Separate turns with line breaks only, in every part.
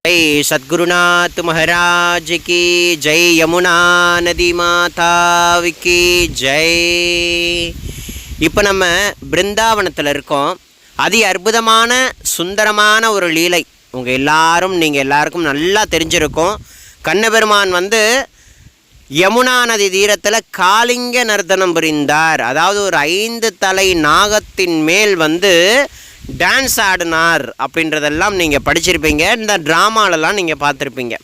जय सद्गुरुनाथ महाराज की जय, यमुना नदी माता की जय. இப்போ நம்ம பிருந்தாவனத்தில் இருக்கோம். அதி அற்புதமான சுந்தரமான ஒரு லீலை நீங்கள் எல்லாருக்கும் நல்லா தெரிஞ்சிருக்கும். கண்ணபெருமான் யமுனா நதி தீரத்தில் காளிங்க நர்த்தனம் புரிந்தார். அதாவது ஒரு 5 தலை நாகத்தின் மேல் டான்ஸ் ஆடினார் அப்படின்றதெல்லாம் நீங்கள் படிச்சிருப்பீங்க. இந்த ட்ராமாலெலாம் நீங்கள் பார்த்துருப்பீங்க.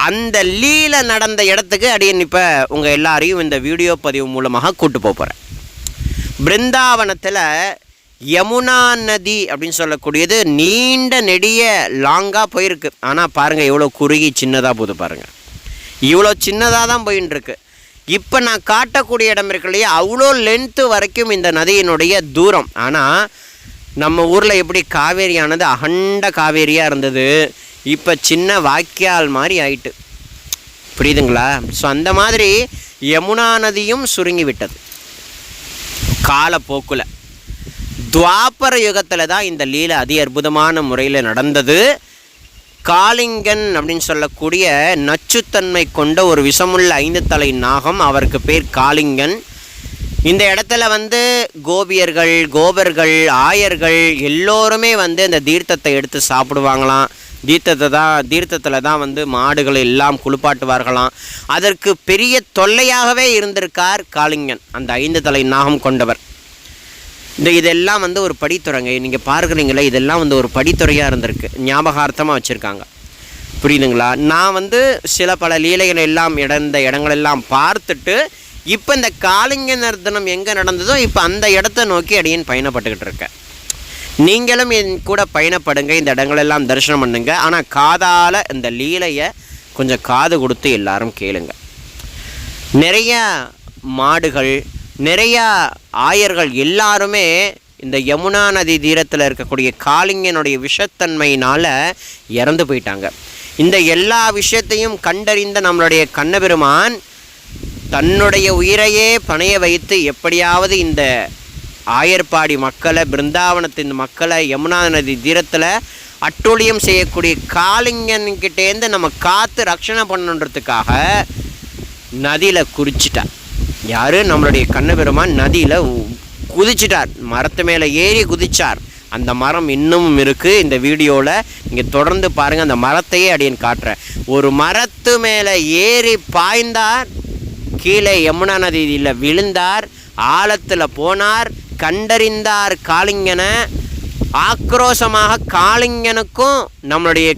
அந்த லீலை நடந்த இடத்துக்கு அடியன் இப்போ உங்கள் எல்லாரையும் இந்த வீடியோ பதிவு மூலமாக கூட்டு போகிறேன். பிருந்தாவனத்தில் யமுனா நதி அப்படின்னு சொல்லக்கூடியது நீண்ட நெடிய லாங்காக போயிருக்கு. ஆனால் பாருங்கள் எவ்வளோ குறுகி சின்னதாக போகுது பாருங்கள். இவ்வளோ சின்னதாக தான் போயின்ட்டுருக்கு. இப்போ நான் காட்டக்கூடிய இடம் இருக்கு இல்லையா, அவ்வளோ லென்த்து வரைக்கும் இந்த நதியினுடைய தூரம். ஆனால் நம்ம ஊரில் எப்படி காவேரியானது அகண்ட காவேரியாக இருந்தது, இப்போ சின்ன வாய்க்கால் மாதிரி ஆயிட்டு. புரியுதுங்களா? ஸோ அந்த மாதிரி யமுனா நதியும் சுருங்கி விட்டது காலப்போக்கில். துவாபர யுகத்தில் தான் இந்த லீலை அதி அற்புதமான முறையில் நடந்தது. காளிங்கன் அப்படின்னு சொல்லக்கூடிய நச்சுத்தன்மை கொண்ட ஒரு விஷமுள்ள 5 தலை நாகம், அவருக்கு பேர் காளிங்கன். இந்த இடத்துல கோபியர்கள், கோபர்கள், ஆயர்கள் எல்லோருமே இந்த தீர்த்தத்தை எடுத்து சாப்பிடுவாங்களாம். தீர்த்தத்தில் தான் மாடுகளை எல்லாம் குளிப்பாட்டுவார்களாம். அதற்கு பெரிய தொல்லையாகவே இருந்திருக்கார் காளிங்கன், அந்த 5 தலை நாகம் கொண்டவர். இதெல்லாம் ஒரு படித்துறைங்க. நீங்கள் பார்க்குறீங்களே, இதெல்லாம் ஒரு படித்துறையாக இருந்திருக்கு, ஞாபகார்த்தமாக வச்சுருக்காங்க. புரியுதுங்களா? நான் சில பல லீலைகள் எல்லாம் இடங்களெல்லாம் பார்த்துட்டு இப்போ இந்த காளிங்க நர்த்தனம் எங்கே நடந்ததோ இப்போ அந்த இடத்த நோக்கி அடியேன் பயணப்பட்டுக்கிட்டு இருக்கேன். நீங்களும் என் கூட பயணப்படுங்க, இந்த இடங்களெல்லாம் தரிசனம் பண்ணுங்க. ஆனால் காதால் இந்த லீலையை கொஞ்சம் காது கொடுத்து எல்லாரும் கேளுங்க. நிறைய மாடுகள், நிறையா ஆயர்கள் எல்லாருமே இந்த யமுனா நதி தீரத்தில் இருக்கக்கூடிய காளிங்கனுடைய விஷத்தன்மையினால் இறந்து போயிட்டாங்க. இந்த எல்லா விஷயத்தையும் கண்டறிந்த நம்மளுடைய கண்ணபெருமான் தன்னுடைய உயிரையே பணைய வைத்து எப்படியாவது இந்த ஆயர்பாடி மக்களை, பிருந்தாவனத்தின் மக்களை யமுனா நதி தீரத்தில் அட்டூழியம் செய்யக்கூடிய காளிங்கன்கிட்டேருந்து நம்ம காத்து ரட்சணை பண்ணணுன்றதுக்காக நதியில் குறிச்சிட்டார். யார்? நம்மளுடைய கண்ணபெருமான் நதியில் குதிச்சிட்டார். மரத்து மேலே ஏறி குதிச்சார். அந்த மரம் இன்னமும் இருக்குது. இந்த வீடியோவில் நீங்கள் தொடர்ந்து பாருங்கள். அந்த மரத்தையே அடியேன் காட்டுறேன். ஒரு மரத்து மேலே ஏறி பாய்ந்தார், கீழே யமுனா நதியில் விழுந்தார், ஆழத்தில் போனார், கண்டறிந்தார் காளிங்கனை. ஆக்ரோஷமாக காளிங்கனுக்கும் நம்மளுடைய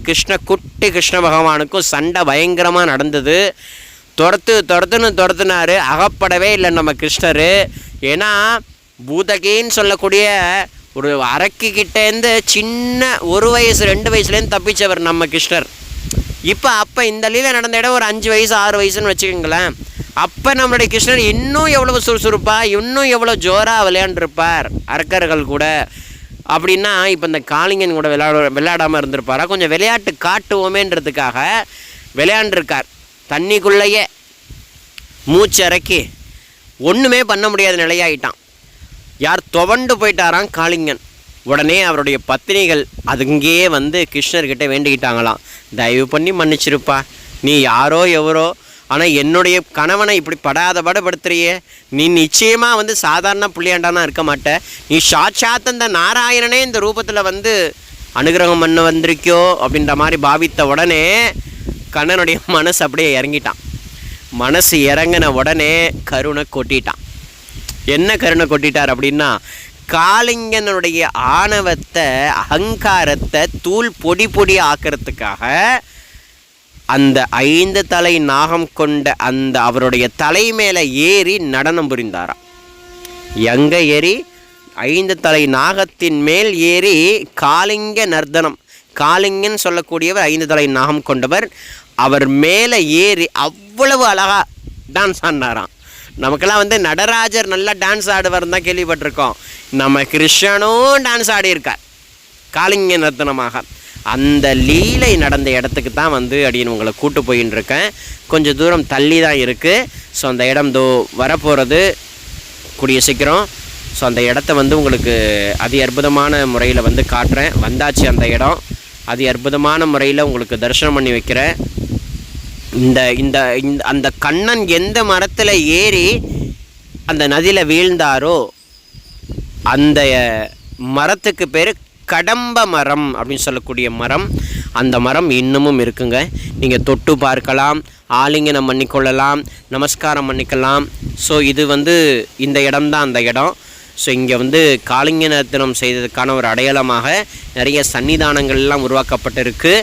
குட்டி கிருஷ்ண பகவானுக்கும் சண்டை பயங்கரமாக நடந்தது. துரத்துனாரு. அகப்படவே இல்லை நம்ம கிருஷ்ணர். ஏன்னா பூதகின்னு சொல்லக்கூடிய ஒரு அரக்கிக்கிட்டேருந்து சின்ன 1 வயசு 2 வயசுலேருந்து தப்பிச்சவர் நம்ம கிருஷ்ணர். அப்போ இந்த லீலை நடந்த இடம் ஒரு 5 வயசு 6 வயசுன்னு வச்சுக்கோங்களேன். அப்போ நம்மளுடைய கிருஷ்ணர் இன்னும் எவ்வளோ சுறுசுறுப்பாக, இன்னும் எவ்வளோ ஜோராக விளையாண்டுருப்பார் அரக்கர்கள் கூட. அப்படின்னா இப்போ இந்த காளிங்கன் கூட விளையாடாமல் இருந்திருப்பாரா? கொஞ்சம் விளையாட்டு காட்டுவோமேன்றதுக்காக விளையாண்டுருக்கார். தண்ணிக்குள்ளேயே மூச்சு இறக்கி ஒன்றுமே பண்ண முடியாத நிலையாயிட்டான். யார் துவண்டு போயிட்டாராம் காளிங்கன். உடனே அவருடைய பத்தினிகள் அதுங்கேயே கிருஷ்ணர்கிட்ட வேண்டிக்கிட்டாங்களாம், தயவு பண்ணி மன்னிச்சிருப்பா, நீ யாரோ எவரோ, ஆனால் என்னுடைய கணவனை இப்படி படாதபடுத்துறியே, நீ நிச்சயமாக சாதாரண புள்ளியாண்டானா இருக்க மாட்ட, நீ சாட்சாத் அந்த நாராயணனே இந்த ரூபத்தில் அனுகிரகம் பண்ண வந்திருக்கியோ அப்படின்ற மாதிரி பாவித்த உடனே கண்ணனுடைய மனசு அப்படியே இறங்கிட்டான். மனசு இறங்கின உடனே கருணை கொட்டிட்டான். என்ன கருணை கொட்டிட்டார் அப்படின்னா, காளிங்கனுடைய ஆணவத்தை, அகங்காரத்தை தூள் பொடி ஆக்கிறதுக்காக அந்த 5 தலை நாகம் கொண்ட அந்த அவருடைய தலை மேலே ஏறி நடனம் புரிந்தாராம். எங்கே ஏறி? 5 தலை நாகத்தின் மேல் ஏறி காளிங்க நர்த்தனம். காளிங்கன்னு சொல்லக்கூடியவர் 5 தலை நாகம் கொண்டவர். அவர் மேலே ஏறி அவ்வளவு அழகாக டான்ஸ் ஆடினாராம். நமக்கெல்லாம் நடராஜர் நல்லா டான்ஸ் ஆடுவார்னு தான் கேள்விப்பட்டிருக்கோம். நம்ம கிருஷ்ணனும் டான்ஸ் ஆடியிருக்கார் காளிங்க நர்த்தனமாக. அந்த லீலை நடந்த இடத்துக்கு தான் அடியேன் உங்களை கூட்டு போயின்னு இருக்கேன். கொஞ்சம் தூரம் தள்ளி தான் இருக்குது. ஸோ அந்த இடம் வரப்போகிறது கூடிய சீக்கிரம். ஸோ அந்த இடத்த வந்து உங்களுக்கு அதி அற்புதமான முறையில் வந்து காட்டுறேன். வந்தாச்சு அந்த இடம், அதி அற்புதமான முறையில் உங்களுக்கு தரிசனம் பண்ணி வைக்கிறேன். இந்த இந்த அந்த கண்ணன் எந்த மரத்தில் ஏறி அந்த நதியில் வீழ்ந்தாரோ அந்த மரத்துக்கு பேர் கடம்ப மரம் அப்படின்னு சொல்லக்கூடிய மரம். அந்த மரம் இன்னமும் இருக்குங்க. நீங்கள் தொட்டு பார்க்கலாம், ஆலிங்கனம் பண்ணிக்கொள்ளலாம், நமஸ்காரம் பண்ணிக்கலாம். ஸோ இது வந்து இந்த இடம்தான் அந்த இடம். ஸோ இங்கே வந்து காளிங்கநர்த்தனம் செய்ததுக்கான ஒரு அடையாளமாக நிறைய சன்னிதானங்கள்லாம் உருவாக்கப்பட்டிருக்கு.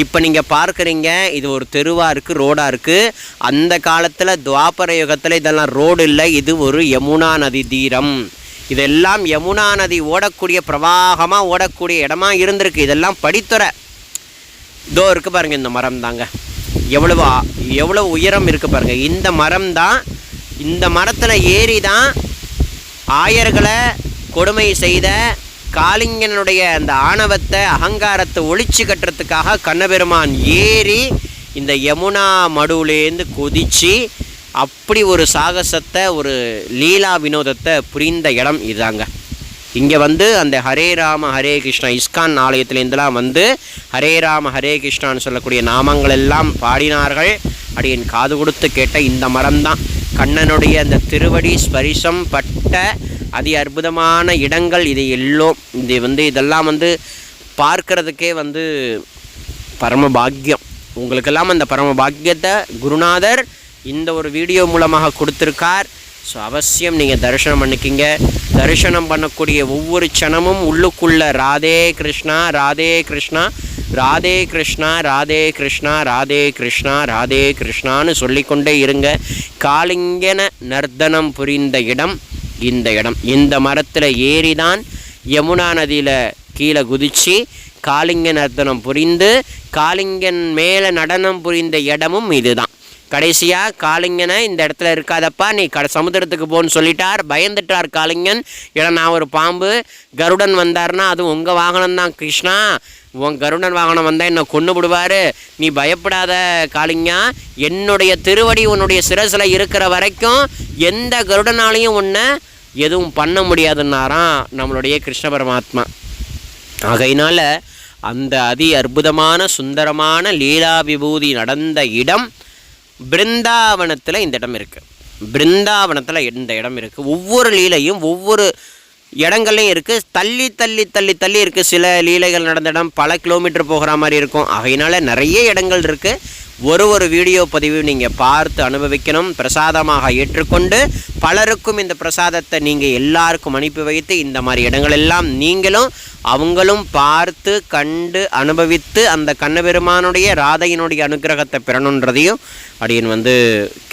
இப்போ நீங்கள் பார்க்குறீங்க, இது ஒரு தெருவாக இருக்குது, ரோடாக இருக்குது. அந்த காலத்தில் துவாபர யுகத்தில் இதெல்லாம் ரோடு இல்லை, இது ஒரு யமுனா நதி தீரம். இதெல்லாம் யமுனா நதி ஓடக்கூடிய பிரவாகமாக ஓடக்கூடிய இடமா இருந்திருக்கு. இதெல்லாம் படித்துறை இதோ இருக்குது பாருங்கள். இந்த மரம் தாங்க, எவ்வளோ உயரம் இருக்குது பாருங்கள். இந்த மரம் தான், இந்த மரத்தில் ஏறி தான் ஆயர்களை கொடுமை செய்த காளிங்கனுடைய அந்த ஆணவத்தை அகங்காரத்தை ஒழிச்சு கட்டுறதுக்காக கண்ணபெருமான் ஏறி இந்த யமுனா மடுவுலேருந்து குதித்து அப்படி ஒரு சாகசத்தை, ஒரு லீலா வினோதத்தை புரிந்த இடம் இதுதாங்க. இங்கே வந்து அந்த ஹரே ராம ஹரே கிருஷ்ணா இஸ்கான் ஆலயத்திலேருந்துலாம் வந்து ஹரே ராம ஹரே கிருஷ்ணான்னு சொல்லக்கூடிய நாமங்கள் எல்லாம் பாடினார்கள். அப்படி என் காது கொடுத்து கேட்ட இந்த மரம்தான் கண்ணனுடைய அந்த திருவடி ஸ்பரிசம் பட்ட அதி அற்புதமான இடங்கள். இது இதெல்லாம் வந்து பார்க்கறதுக்கே வந்து பரம பாக்கியம். உங்களுக்கெல்லாம் அந்த பரம பாக்கியத்தை குருநாதர் இந்த ஒரு வீடியோ மூலமாக கொடுத்துருக்கார். ஸோ அவசியம் நீங்கள் தரிசனம் பண்ணிக்கிங்க. தரிசனம் பண்ணக்கூடிய ஒவ்வொரு க்ஷணமும் உள்ளுக்குள்ள ராதே கிருஷ்ணா ராதே கிருஷ்ணா ராதே கிருஷ்ணா ராதே கிருஷ்ணா ராதே கிருஷ்ணா ராதே கிருஷ்ணான்னு சொல்லிக்கொண்டே இருங்க. காளிங்கன நர்த்தனம் புரிந்த இடம் இந்த இடம். இந்த மரத்தில் ஏறிதான் யமுனா நதியில் கீழே குதித்து காளிங்க நர்த்தனம் புரிந்து காளிங்கன் மேலே நடனம் புரிந்த இடமும் இதுதான். கடைசியாக காளிங்கனை இந்த இடத்துல இருக்காதப்பா, நீ சமுத்திரத்துக்கு போன்னு சொல்லிட்டார். பயந்துட்டார் காளிங்கன். ஏன்னா நான் ஒரு பாம்பு, கருடன் வந்தார்னா அது உங்கள் வாகனம்தான் கிருஷ்ணா, உன் கருடன் வாகனம் வந்தால் என்னை கொண்டு விடுவார், நீ பயப்படாத காளிங்கா, என்னுடைய திருவடி உன்னுடைய சிரசில் இருக்கிற வரைக்கும் எந்த கருடனாலையும் உன்னை எதுவும் பண்ண முடியாதுன்னாராம் நம்மளுடைய கிருஷ்ண பரமாத்மா. ஆகையினால அந்த அதி அற்புதமான சுந்தரமான லீலா விபூதி நடந்த இடம் பிருந்தாவனத்தில் இந்த இடம் இருக்குது. பிருந்தாவனத்தில் இந்த இடம் இருக்குது. ஒவ்வொரு லீலையும் ஒவ்வொரு இடங்கள்லையும் இருக்குது. தள்ளி தள்ளி தள்ளி தள்ளி இருக்குது. சில லீலைகள் நடந்த இடம் பல கிலோமீட்டர் போகிற மாதிரி இருக்கும். ஆகையினால நிறைய இடங்கள் இருக்குது. ஒரு வீடியோ பதிவு நீங்கள் பார்த்து அனுபவிக்கணும். பிரசாதமாக ஏற்றுக்கொண்டு பலருக்கும் இந்த பிரசாதத்தை நீங்கள் எல்லாருக்கும் அனுப்பி வைத்து இந்த மாதிரி இடங்களெல்லாம் நீங்களும் அவங்களும் பார்த்து கண்டு அனுபவித்து அந்த கண்ணபெருமானுடைய ராதையினுடைய அனுகிரகத்தை பெறணுன்றதையும் அப்படின்னு வந்து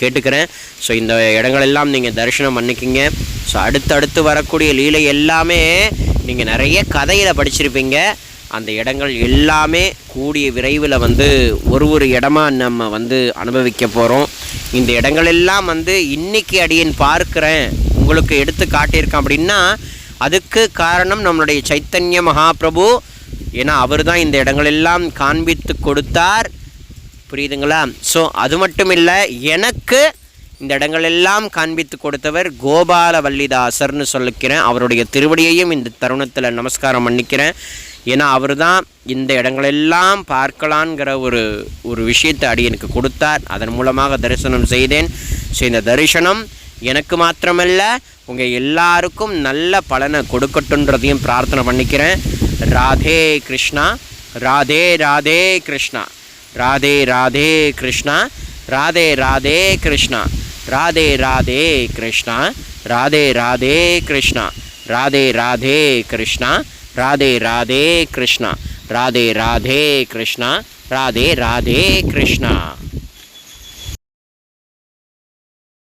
கேட்டுக்கிறேன். ஸோ இந்த இடங்களெல்லாம் நீங்கள் தரிசனம் பண்ணிக்கிங்க. ஸோ அடுத்தடுத்து வரக்கூடிய லீலை எல்லாமே நீங்கள் நிறைய கதையில் படிச்சிருப்பீங்க. அந்த இடங்கள் எல்லாமே கூடிய விரைவில் வந்து ஒரு இடமா நம்ம வந்து அனுபவிக்க போகிறோம். இந்த இடங்களெல்லாம் வந்து இன்றைக்கி அடியேன் பார்க்குறேன் உங்களுக்கு எடுத்து காட்டியிருக்கேன் அப்படின்னா அதுக்கு காரணம் நம்மளுடைய சைத்தன்ய மகாபிரபு. ஏன்னா அவர் தான் இந்த இடங்களெல்லாம் காண்பித்து கொடுத்தார். புரியுதுங்களா? ஸோ அது மட்டும் இல்லை, எனக்கு இந்த இடங்களெல்லாம் காண்பித்து கொடுத்தவர் கோபால வல்லிதாசர்னு சொல்லிக்கிறேன். அவருடைய திருவடியையும் இந்த தருணத்தில் நமஸ்காரம் பண்ணிக்கிறேன். ஏன்னா அவர் தான் இந்த இடங்களெல்லாம் பார்க்கலான்கிற ஒரு விஷயத்தை அடியனுக்கு கொடுத்தார். அதன் மூலமாக தரிசனம் செய்தேன். ஸோ இந்த தரிசனம் எனக்கு மாத்திரமல்ல உங்கள் எல்லாருக்கும் நல்ல பலனை கொடுக்கட்டுன்றதையும் பிரார்த்தனை பண்ணிக்கிறேன். ராதே கிருஷ்ணா ராதே ராதே கிருஷ்ணா ராதே ராதே கிருஷ்ணா ராதே ராதே கிருஷ்ணா ராதே ராதே கிருஷ்ணா ராதே ராதே கிருஷ்ணா ராதே ராதே கிருஷ்ணா ராதே ராதே கிருஷ்ணா ராதே ராதே கிருஷ்ணா ராதே ராதே கிருஷ்ணா.